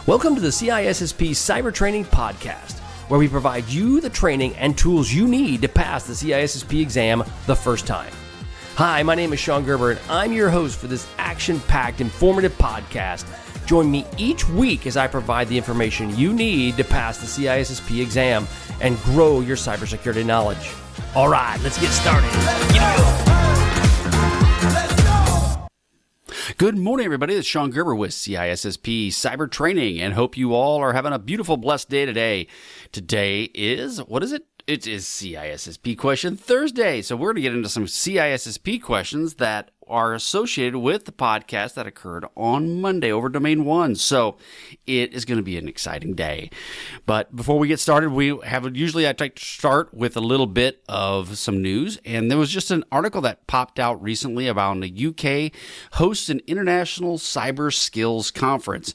Welcome to the CISSP Cyber Training Podcast, where we provide you the training and tools you need to pass the CISSP exam the first time. Hi, my name is Sean Gerber, and I'm your host for this action-packed, informative podcast. Join me each week as I provide the information you need to pass the CISSP exam and grow your cybersecurity knowledge. All right, let's get started. Good morning, everybody. It's Sean Gerber with CISSP Cyber Training, and hope you all are having a beautiful, blessed day today. Today is, what is it? It is CISSP Question Thursday. So we're going to get into some CISSP questions that are associated with the podcast that occurred on Monday over Domain 1. So it is going to be an exciting day. But before we get started, usually I like to start with a little bit of some news. And there was just an article that popped out recently about the UK hosts an international cyber skills conference.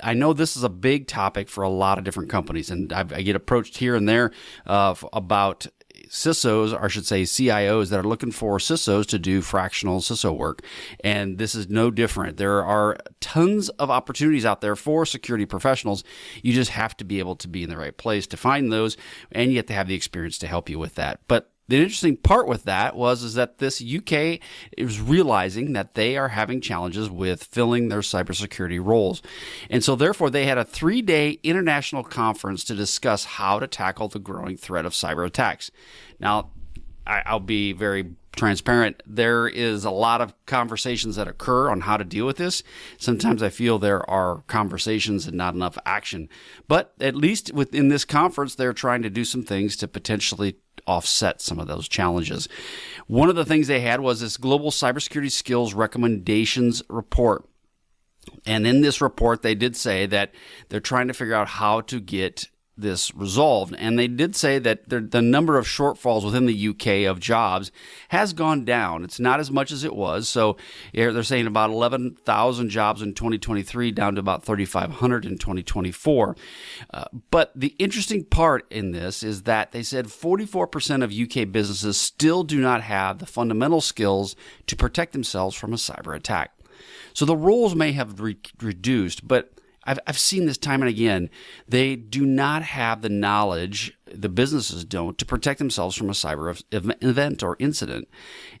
I know this is a big topic for a lot of different companies, and I get approached here and there about CISOs, or I should say CIOs, that are looking for CISOs to do fractional CISO work. And this is no different. There are tons of opportunities out there for security professionals. You just have to be able to be in the right place to find those, and you have to have the experience to help you with that. But the interesting part with that is that this UK is realizing that they are having challenges with filling their cybersecurity roles. And so therefore they had a 3-day international conference to discuss how to tackle the growing threat of cyber attacks. Now, I'll be very transparent. There is a lot of conversations that occur on how to deal with this. Sometimes I feel there are conversations and not enough action. But at least within this conference, they're trying to do some things to potentially offset some of those challenges. One of the things they had was this Global Cybersecurity Skills Recommendations Report. And in this report, they did say that they're trying to figure out how to get this resolved. And they did say that the number of shortfalls within the UK of jobs has gone down. It's not as much as it was. So they're saying about 11,000 jobs in 2023 down to about 3,500 in 2024. But the interesting part in this is that they said 44% of UK businesses still do not have the fundamental skills to protect themselves from a cyber attack. So the roles may have reduced, but I've seen this time and again. They do not have the knowledge, the businesses don't, to protect themselves from a cyber event or incident.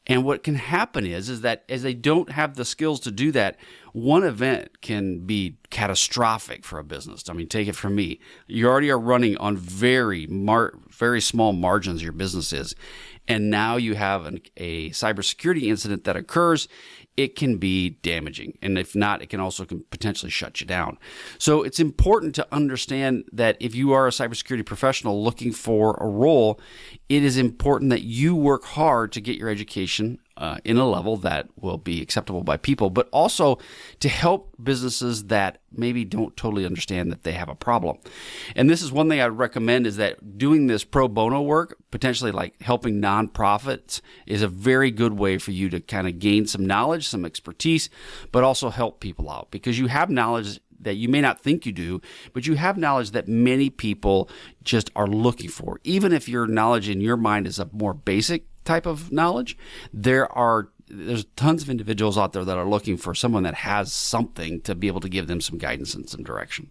And what can happen is that as they don't have the skills to do that, one event can be catastrophic for a business. I mean, take it from me. You already are running on very small margins, your business is. And now you have a cybersecurity incident that occurs. It can be damaging. And if not, it can also potentially shut you down. So it's important to understand that if you are a cybersecurity professional looking for a role, it is important that you work hard to get your education in a level that will be acceptable by people, but also to help businesses that maybe don't totally understand that they have a problem. And this is one thing I'd recommend, is that doing this pro bono work, potentially like helping nonprofits, is a very good way for you to kind of gain some knowledge, some expertise, but also help people out, because you have knowledge that you may not think you do, but you have knowledge that many people just are looking for. Even if your knowledge in your mind is a more basic type of knowledge, there's tons of individuals out there that are looking for someone that has something to be able to give them some guidance and some direction.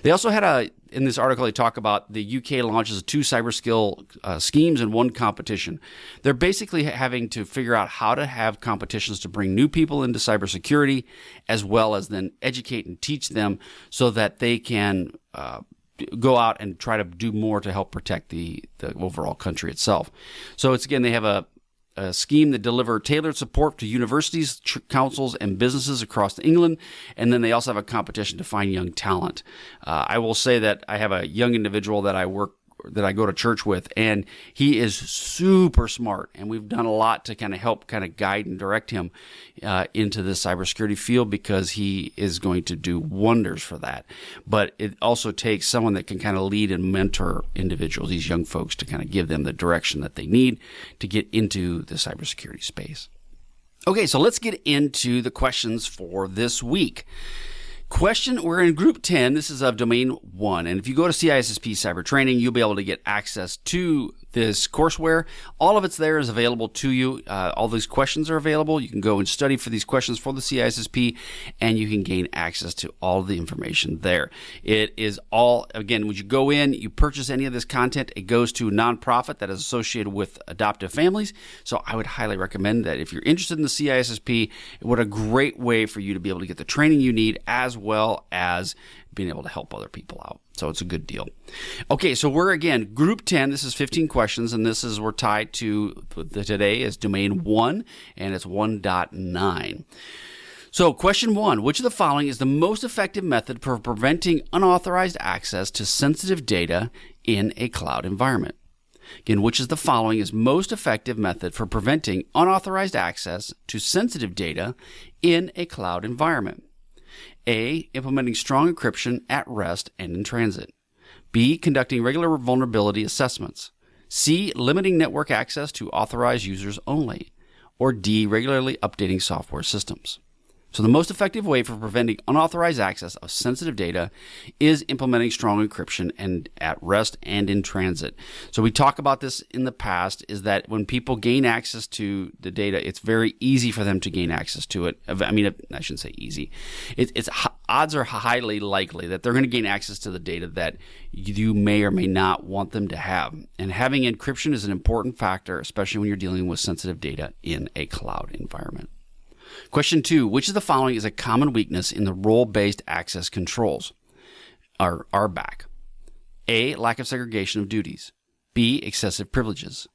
They also had in this article, they talk about the UK launches 2 cyber skill schemes and 1 competition. They're basically having to figure out how to have competitions to bring new people into cybersecurity, as well as then educate and teach them so that they can go out and try to do more to help protect the overall country itself. So they have a scheme that deliver tailored support to universities, councils, and businesses across England. And then they also have a competition to find young talent. I will say that I have a young individual that I go to church with, and he is super smart. And we've done a lot to kind of help guide and direct him into the cybersecurity field, because he is going to do wonders for that. But it also takes someone that can kind of lead and mentor individuals, these young folks, to kind of give them the direction that they need to get into the cybersecurity space. Okay, so let's get into the questions for this week. We're in group 10. This is of domain 1. And if you go to CISSP Cyber Training, you'll be able to get access to this courseware. All of it's there is available to you. All these questions are available. You can go and study for these questions for the CISSP, and you can gain access to all of the information there. It is all, again, when you go in, you purchase any of this content, it goes to a nonprofit that is associated with adoptive families. So I would highly recommend that if you're interested in the CISSP, what a great way for you to be able to get the training you need as well as being able to help other people out. So it's a good deal. Okay, so we're again, group 10, this is 15 questions, and we're tied to, today is domain 1, and it's 1.9. So question 1, which of the following is the most effective method for preventing unauthorized access to sensitive data in a cloud environment? Again, which is the following is most effective method for preventing unauthorized access to sensitive data in a cloud environment? A, implementing strong encryption at rest and in transit. B, conducting regular vulnerability assessments. C, limiting network access to authorized users only. Or D, regularly updating software systems. So the most effective way for preventing unauthorized access of sensitive data is implementing strong encryption and at rest and in transit. So we talk about this in the past, is that when people gain access to the data, it's very easy for them to gain access to it. I mean, I shouldn't say easy. Odds are highly likely that they're going to gain access to the data that you may or may not want them to have. And having encryption is an important factor, especially when you're dealing with sensitive data in a cloud environment. Question 2, which of the following is a common weakness in the role-based access controls, or RBAC? A, lack of segregation of duties. B, excessive privileges.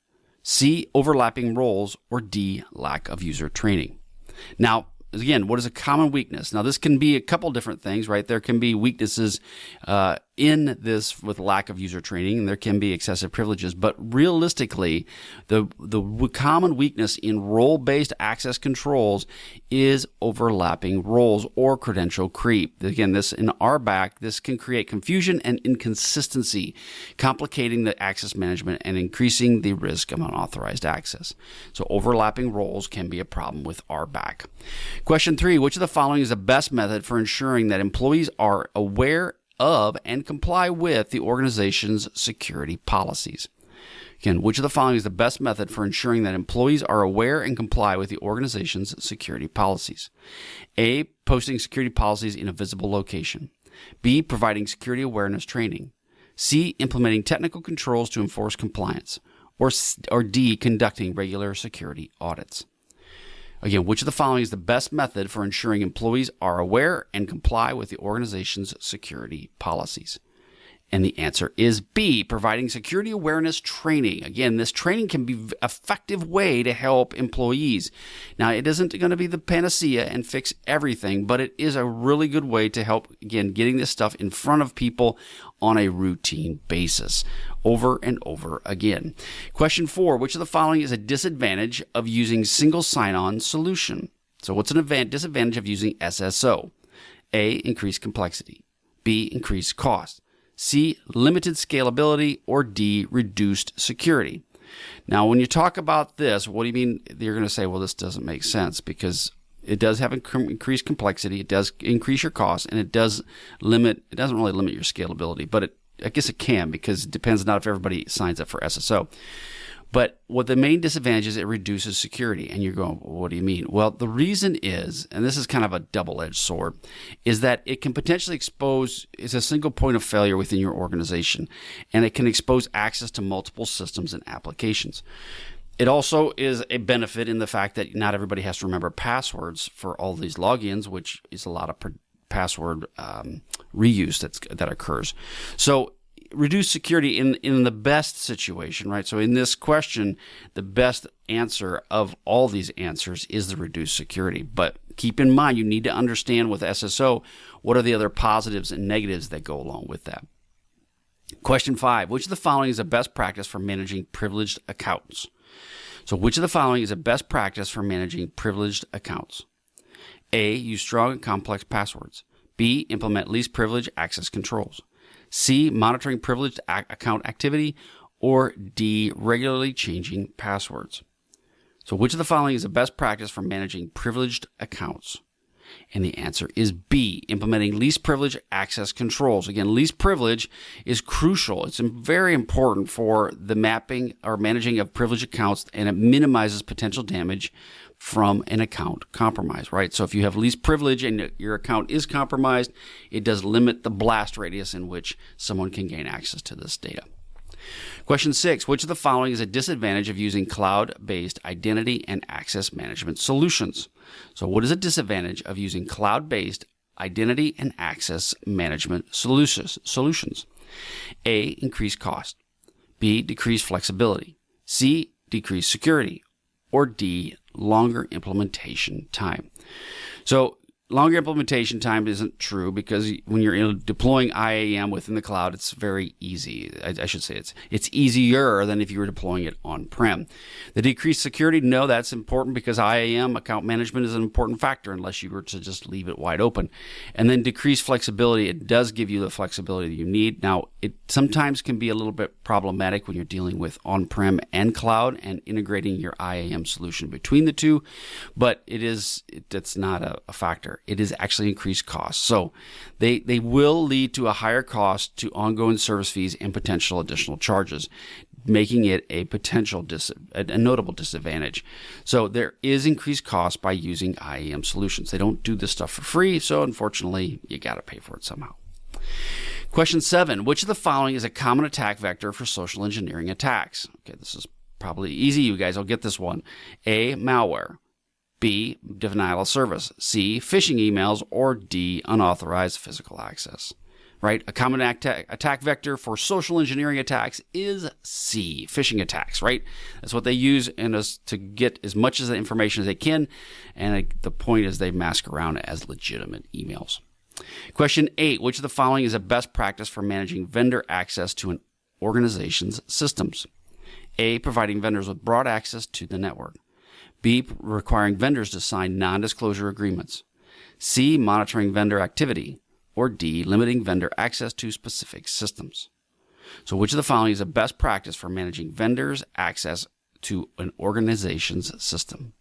C, overlapping roles. Or D, lack of user training. Now, again, what is a common weakness? Now, this can be a couple different things, right? There can be weaknesses in this with lack of user training, and there can be excessive privileges. But realistically, the common weakness in role-based access controls is overlapping roles or credential creep. Again, this in RBAC, this can create confusion and inconsistency, complicating the access management and increasing the risk of unauthorized access. So overlapping roles can be a problem with RBAC. Question 3, which of the following is the best method for ensuring that employees are aware of and comply with the organization's security policies? Again, which of the following is the best method for ensuring that employees are aware and comply with the organization's security policies? A, posting security policies in a visible location. B, providing security awareness training. C, implementing technical controls to enforce compliance. Or D, conducting regular security audits. Again, which of the following is the best method for ensuring employees are aware and comply with the organization's security policies? And the answer is B, providing security awareness training. Again, this training can be an effective way to help employees. Now, it isn't going to be the panacea and fix everything, but it is a really good way to help, again, getting this stuff in front of people on a routine basis, over and over again. Question 4, which of the following is a disadvantage of using single sign-on solution? So what's an disadvantage of using SSO? A, increased complexity. B, increased cost. C, limited scalability. Or D, reduced security. Now, when you talk about this, what do you mean? You're going to say, well, this doesn't make sense, because it does have increased complexity, it does increase your cost, and it doesn't really limit your scalability, but I guess it can, because it depends not if everybody signs up for SSO. But what the main disadvantage is, it reduces security. And you're going, well, what do you mean? Well, the reason is, and this is kind of a double-edged sword, is that it can potentially expose, it's a single point of failure within your organization, and it can expose access to multiple systems and applications. It also is a benefit in the fact that not everybody has to remember passwords for all these logins, which is a lot of password reuse that occurs. So reduce security in the best situation, right? So in this question, the best answer of all these answers is the reduced security. But keep in mind, you need to understand with SSO, what are the other positives and negatives that go along with that. Question 5, which of the following is the best practice for managing privileged accounts? So which of the following is a best practice for managing privileged accounts? A, use strong and complex passwords. B, implement least privilege access controls. C, monitoring privileged account activity. Or D, regularly changing passwords. So which of the following is the best practice for managing privileged accounts? And the answer is B, implementing least privilege access controls. Again, least privilege is crucial. It's very important for the mapping or managing of privileged accounts, and it minimizes potential damage from an account compromise, right? So if you have least privilege and your account is compromised, it does limit the blast radius in which someone can gain access to this data. Question 6, which of the following is a disadvantage of using cloud-based identity and access management solutions? So what is a disadvantage of using cloud-based identity and access management solutions? A, increased cost. B, decreased flexibility. C, decreased security. Or D, longer implementation time. So longer implementation time isn't true, because when you're deploying IAM within the cloud, it's very easy. I should say it's easier than if you were deploying it on-prem. The decreased security, no, that's important, because IAM, account management, is an important factor unless you were to just leave it wide open. And then decreased flexibility, it does give you the flexibility that you need. Now, it sometimes can be a little bit problematic when you're dealing with on-prem and cloud and integrating your IAM solution between the two, but that's not a factor. It is actually increased costs. So they will lead to a higher cost to ongoing service fees and potential additional charges, making it a potential a notable disadvantage. So there is increased cost by using IAM solutions. They don't do this stuff for free, so unfortunately you got to pay for it somehow. Question 7, which of the following is a common attack vector for social engineering attacks? Okay, this is probably easy. You guys will get this one. A, malware. B, denial of service. C, phishing emails. Or D, unauthorized physical access. Right? A common attack vector for social engineering attacks is C, phishing attacks, right? That's what they use to get as much of the information as they can, and the point is they mask around as legitimate emails. Question 8, which of the following is a best practice for managing vendor access to an organization's systems? A, providing vendors with broad access to the network. B, requiring vendors to sign non-disclosure agreements. C, monitoring vendor activity. Or D, limiting vendor access to specific systems. So which of the following is a best practice for managing vendors' access to an organization's system?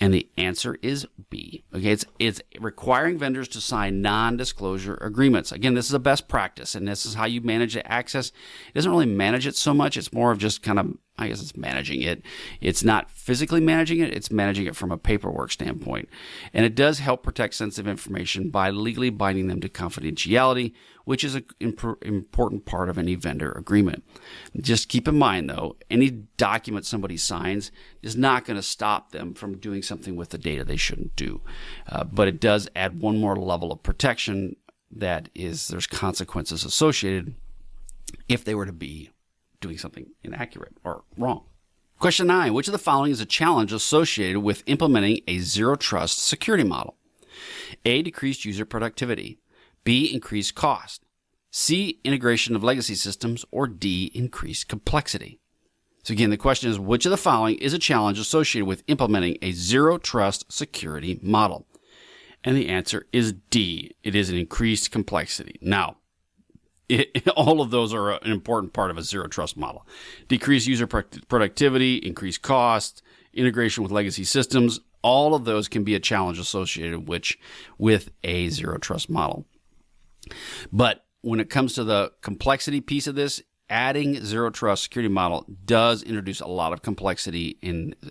And the answer is B. Okay, it's requiring vendors to sign non-disclosure agreements. Again, this is a best practice, and this is how you manage the access. It doesn't really manage it so much. It's more of just kind of, I guess it's managing it. It's not physically managing it. It's managing it from a paperwork standpoint. And it does help protect sensitive information by legally binding them to confidentiality, which is an important part of any vendor agreement. Just keep in mind, though, any document somebody signs is not going to stop them from doing something with the data they shouldn't do. But it does add one more level of protection, that is, there's consequences associated if they were to be doing something inaccurate or wrong. Question 9, which of the following is a challenge associated with implementing a zero-trust security model? A, decreased user productivity. B, increased cost. C, integration of legacy systems. Or D, increased complexity. So again, the question is, which of the following is a challenge associated with implementing a zero-trust security model? And the answer is D. It is an increased complexity. Now, all of those are an important part of a zero-trust model. Decreased user productivity, increased cost, integration with legacy systems, all of those can be a challenge associated with a zero-trust model. But when it comes to the complexity piece of this, adding zero-trust security model does introduce a lot of complexity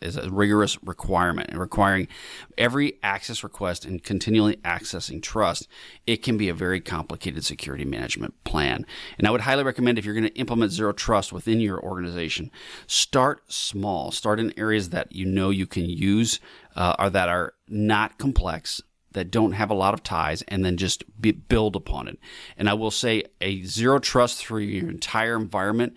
as a rigorous requirement, and requiring every access request and continually accessing trust. It can be a very complicated security management plan. And I would highly recommend, if you're going to implement zero trust within your organization, start small. Start in areas that you know you can use or that are not complex, that don't have a lot of ties, and then just build upon it. And I will say, a zero trust for your entire environment,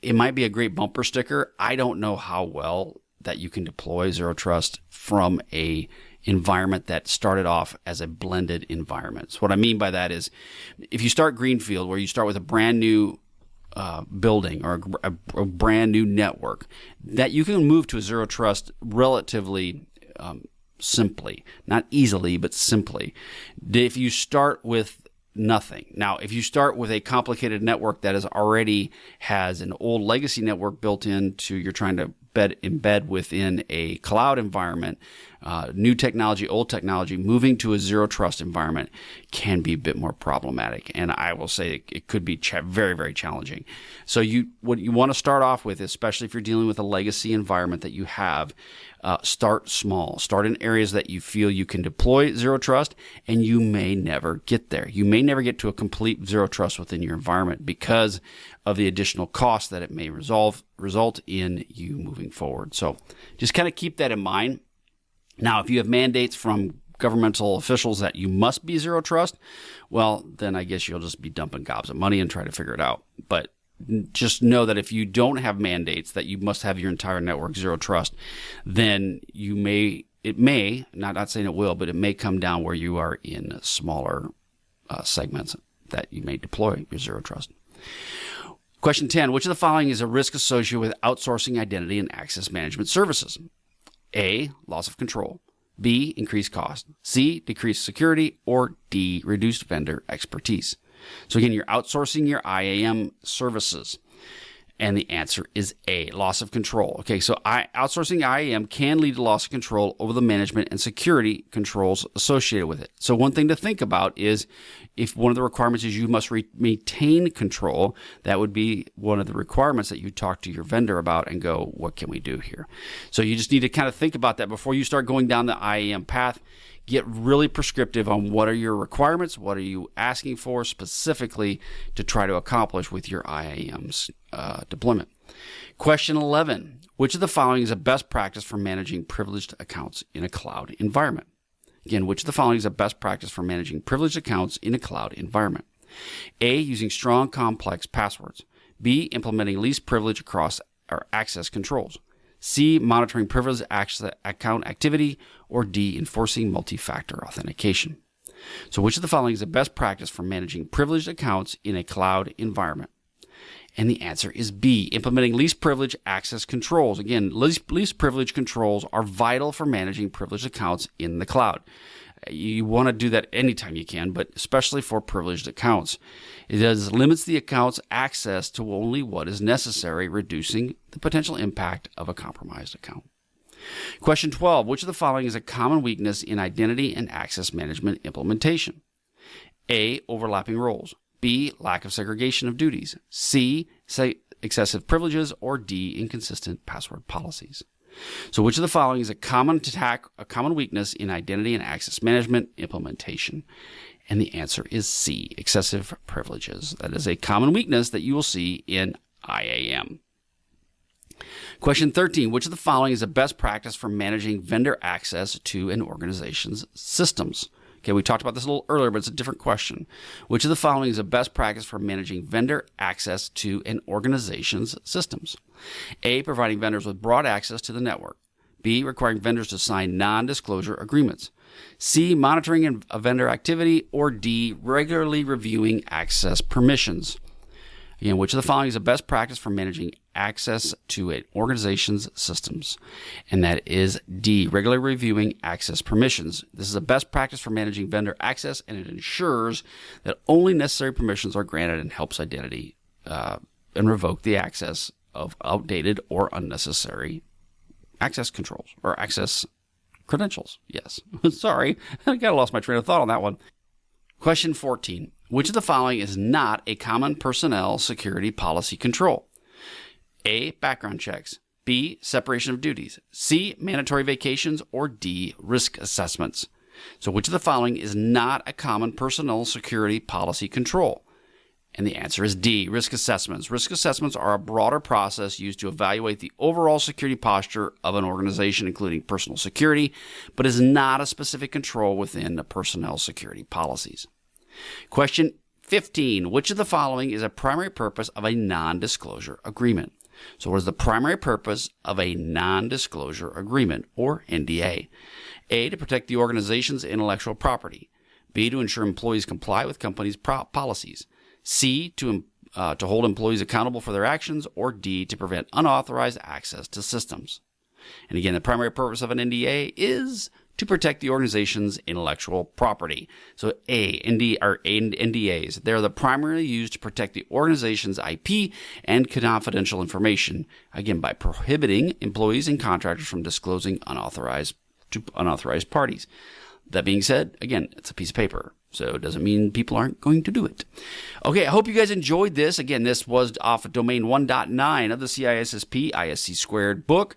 it might be a great bumper sticker. I don't know how well that you can deploy zero trust from a environment that started off as a blended environment. So what I mean by that is, if you start greenfield, where you start with a brand new building or a brand new network, that you can move to a zero trust relatively simply, not easily, but simply. If you start with nothing. Now, if you start with a complicated network that already has an old legacy network built into, you're trying to embed within a cloud environment, new technology, old technology, moving to a zero trust environment can be a bit more problematic. And I will say it could be very, very challenging. So what you want to start off with, especially if you're dealing with a legacy environment that you have, start small. Start in areas that you feel you can deploy zero trust, and you may never get there. You may never get to a complete zero trust within your environment because of the additional cost that it may result in you moving forward. So just kind of keep that in mind. Now, if you have mandates from governmental officials that you must be zero trust, well, then I guess you'll just be dumping gobs of money and try to figure it out. But just know that if you don't have mandates that you must have your entire network zero trust, then it may, not saying it will, but it may come down where you are in smaller segments that you may deploy your zero trust. Question 10, which of the following is a risk associated with outsourcing identity and access management services? A, loss of control. B, increased cost. C, decreased security. Or D, reduced vendor expertise. So again, you're outsourcing your IAM services. And the answer is A, loss of control. Okay, so outsourcing IAM can lead to loss of control over the management and security controls associated with it. So one thing to think about is if one of the requirements is you must maintain control, that would be one of the requirements that you talk to your vendor about and go, what can we do here? So you just need to kind of think about that before you start going down the IAM path. Get really prescriptive on what are your requirements, what are you asking for specifically to try to accomplish with your IAM's deployment. Question 11, which of the following is a best practice for managing privileged accounts in a cloud environment? Again, which of the following is a best practice for managing privileged accounts in a cloud environment? A, using strong, complex passwords. B, implementing least privilege across or access controls. C, monitoring privileged account activity. Or D, enforcing multi-factor authentication. So which of the following is the best practice for managing privileged accounts in a cloud environment? And the answer is B, implementing least privilege access controls. Again, least privilege controls are vital for managing privileged accounts in the cloud. You want to do that anytime you can, but especially for privileged accounts. It limits the account's access to only what is necessary, reducing the potential impact of a compromised account. Question 12, which of the following is a common weakness in identity and access management implementation? A, overlapping roles. B, lack of segregation of duties. C, excessive privileges. Or D, inconsistent password policies. So which of the following is a common weakness in identity and access management implementation? And the answer is C, excessive privileges. That is a common weakness that you will see in IAM. Question 13, which of the following is the best practice for managing vendor access to an organization's systems? Okay, we talked about this a little earlier, but it's a different question. Which of the following is the best practice for managing vendor access to an organization's systems? A, providing vendors with broad access to the network. B, requiring vendors to sign non-disclosure agreements. C, monitoring a vendor activity. Or D, regularly reviewing access permissions. Again, which of the following is the best practice for managing access to an organization's systems? And that is D, regularly reviewing access permissions. This is a best practice for managing vendor access, and it ensures that only necessary permissions are granted and helps identity and revoke the access of outdated or unnecessary access controls or access credentials. Yes. Sorry, I got lost my train of thought on that one. Question 14. Which of the following is not a common personnel security policy control? A, background checks. B, separation of duties. C, mandatory vacations. Or D, risk assessments. So which of the following is not a common personnel security policy control? And the answer is D, risk assessments. Risk assessments are a broader process used to evaluate the overall security posture of an organization, including personal security, but is not a specific control within the personnel security policies. Question 15. Which of the following is a primary purpose of a non-disclosure agreement? So what is the primary purpose of a non-disclosure agreement, or NDA? A, to protect the organization's intellectual property. B, to ensure employees comply with company's policies. C, to hold employees accountable for their actions. Or D, to prevent unauthorized access to systems. And again, the primary purpose of an NDA is to protect the organization's intellectual property. So NDAs, they're primarily used to protect the organization's IP and confidential information, again, by prohibiting employees and contractors from disclosing unauthorized to unauthorized parties. That being said, again, it's a piece of paper, so it doesn't mean people aren't going to do it. Okay, I hope you guys enjoyed this. Again, this was off of domain 1.9 of the CISSP ISC Squared book.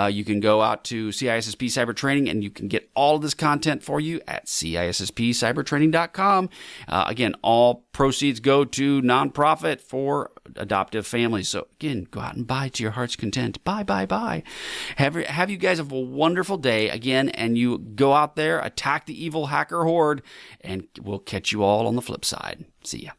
You can go out to CISSP Cyber Training, and you can get all of this content for you at CISSPcybertraining.com. Again, all proceeds go to nonprofit for adoptive families. So again, go out and buy to your heart's content. Buy. Have you guys have a wonderful day again, and you go out there, attack the evil hacker horde, and we'll catch you all on the flip side. See ya.